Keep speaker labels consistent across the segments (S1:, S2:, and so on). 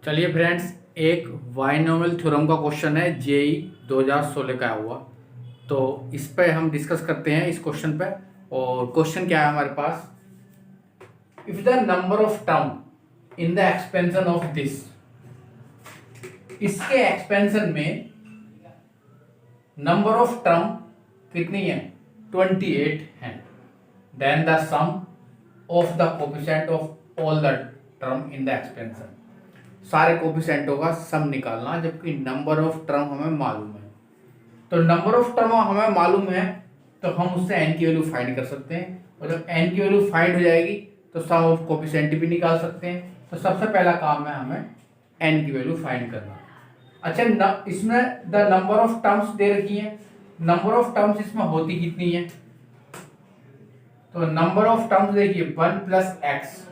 S1: चलिए फ्रेंड्स, एक binomial theorem का क्वेश्चन है जेई 2016 का हुआ। तो इस पे हम डिस्कस करते हैं इस क्वेश्चन पे। और क्वेश्चन क्या है हमारे पास, if the number of term in the expansion of this, इसके एक्सपेंशन में नंबर ऑफ टर्म कितनी है 28 है। Then the sum of the coefficient of all the term in the expansion, सारे कोफिशिएंटों का सम निकालना, जबकि नंबर ऑफ टर्म हमें मालूम है। तो नंबर ऑफ टर्म हमें मालूम है तो हम उससे n की वैल्यू फाइंड कर सकते हैं, और जब n की वैल्यू फाइंड हो जाएगी तो सम ऑफ कोफिशिएंट भी निकाल सकते हैं। तो सबसे पहला काम है हमें n की वैल्यू फाइंड करना। अच्छा, इसमें द नंबर ऑफ टर्म्स दे रखी है। नंबर ऑफ टर्म्स इसमें होती कितनी है, तो नंबर ऑफ टर्म्स देखिए 1 प्लस एक्स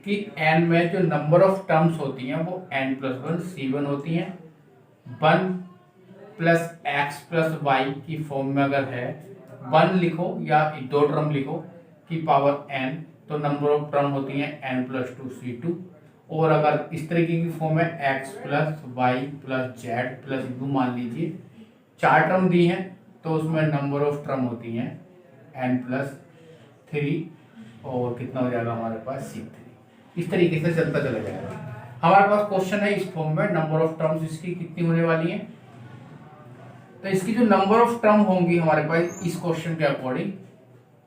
S1: कि n में जो नंबर ऑफ टर्म्स होती हैं वो n प्लस 1 C1 होती हैं। 1 प्लस एक्स प्लस वाई की फॉर्म में अगर है 1 लिखो या 2 टर्म लिखो की पावर n, तो नंबर ऑफ टर्म होती हैं n प्लस 2 C2। और अगर इस तरीके की फॉर्म है x plus Y plus Z plus U, मान लीजिए 4 टर्म दी हैं, तो उसमें नंबर ऑफ टर्म होती हैं n प्लस 3, और कितना हो जाएगा हमारे पास C3। इस तरीके से चलता चला जाएगा। हमारे पास क्वेश्चन है इस फॉर्म में, नंबर ऑफ टर्म्स इसकी कितनी होने वाली है। तो इसकी जो नंबर ऑफ टर्म होंगी हमारे पास इस क्वेश्चन के अकॉर्डिंग,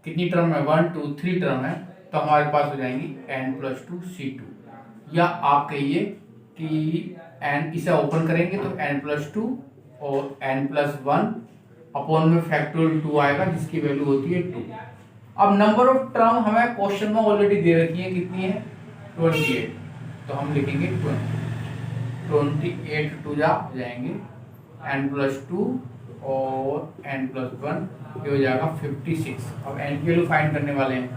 S1: कितनी टर्म है 1 2 3 टर्म है, तो हमारे पास हो जाएंगी n प्लस 2 C2, या आप कहिए कि n, इसे ओपन करेंगे तो n प्लस 2 और n प्लस 1 अपॉन में फैक्टोरियल 2 आएगा, जिसकी वैल्यू होती है 2। अब नंबर ऑफ टर्म हमें क्वेश्चन में ऑलरेडी दे रखी है, कितनी है 28, तो हम लिखेंगे 28 टू जा हो जाएंगे n प्लस 2 और n प्लस 1, ये हो जाएगा 56। अब n की वैल्यू फाइंड करने वाले हैं।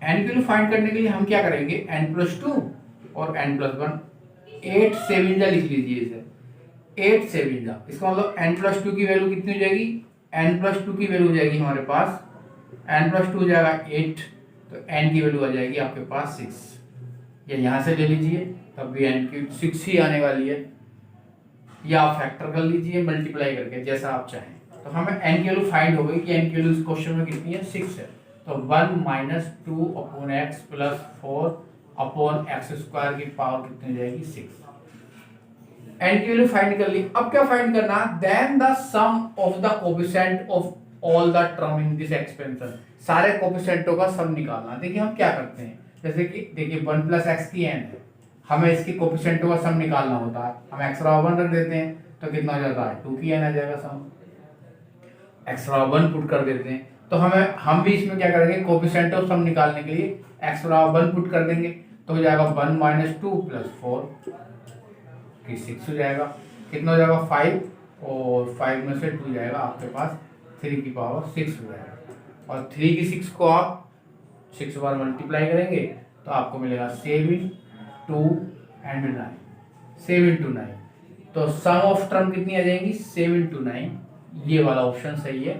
S1: n की वैल्यू फाइंड करने के लिए हम क्या करेंगे, n प्लस 2 और n प्लस 1, 8 7 जा लिख लीजिए इसे, 8 7 जा। इसका मतलब n प्लस 2 की वैल्यू कितनी हो जाएगी, n प्लस 2 की वैल्यू हो जाएगी हमारे पास, n प्लस 2 हो जाएगा 8, तो n की वैल्यू आ जाएगी आपके पास 6। या यहाँ से ले लीजिए तब भी n की 6 ही आने वाली है, या आप फैक्टर कर लीजिए मल्टीप्लाई करके, जैसा आप चाहें। तो हमें n की वैल्यू फाइंड हो गई कि n की वैल्यू इस क्वेश्चन में कितनी है 6 है। तो 1 minus 2 upon x plus 4 upon x square की पावर कितनी हो जाएगी 6। n की वैल्यू फाइंड कर ली। अब क्या फाइंड करना, then the sum of the coefficient of all the term in this expansion, सारे कोफिशिएंटों का सम निकालना। देखिए हम क्या करते हैं, जैसे कि देखिए 1 प्लस एक्स की n है, हमें इसकी कोफिशिएंटों का सम निकालना होता है। हम एक्स बराबर 1 रख देते हैं तो कितना हो जाता है 2 की n आ जाएगा सम, एक्स बराबर 1 पुट कर देते हैं। तो हम भी इसमें क्या करेंगे, कोफिशिएंट ऑफ सम निकालने के लिए एक्स बराबर 1 पुट कर देंगे, तो हो जाएगा 1 माइनस 2 प्लस 4 की 6 हो जाएगा। कितना हो जाएगा 5, और 5 में से 2 जाएगा आपके पास 3 की पावर 6 हो जाएगा। और 3 की 6 को आप 6 बार मल्टीप्लाई करेंगे तो आपको मिलेगा 7 2 एंड 9, 7 to 9। तो सम ऑफ टर्म कितनी आ जाएंगी 7 to 9, ये वाला ऑप्शन सही है।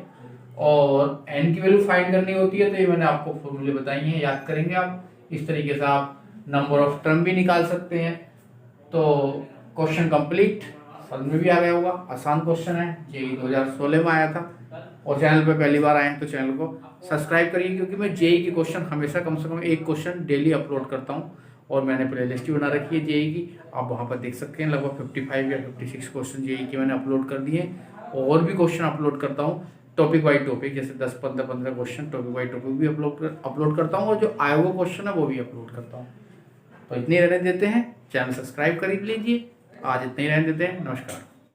S1: और n की वैल्यू फाइंड करनी होती है, तो ये मैंने आपको फॉर्मूले बताई हैं, याद करेंगे आप। इस तरीके से आप नंबर ऑफ टर्म भी निकाल सकते हैं। तो क्वेश्चन कंप्लीट, समझ में भी आ गया होगा, आसान क्वेश्चन है, जेई 2016 में आया था। और चैनल पे पहली बार आए हैं तो चैनल को सब्सक्राइब करिए, क्योंकि मैं जेई के क्वेश्चन हमेशा कम से कम एक क्वेश्चन डेली अपलोड करता हूँ। और मैंने प्लेलिस्ट भी बना रखी है जेई की, आप वहाँ पर देख सकते हैं। लगभग 55 या 56 क्वेश्चन जेई के मैंने अपलोड कर दिए। और भी क्वेश्चन अपलोड करता हूँ टॉपिक बाई टॉपिक, जैसे 10-15 क्वेश्चन टॉपिक बाई टॉपिक भी अपलोड करता हूँ, और जो आया हुआ क्वेश्चन है वो भी अपलोड करता हूँ। तो इतने रहने देते हैं, चैनल सब्सक्राइब कर लीजिए। आज इतने ही रहने देते हैं, नमस्कार।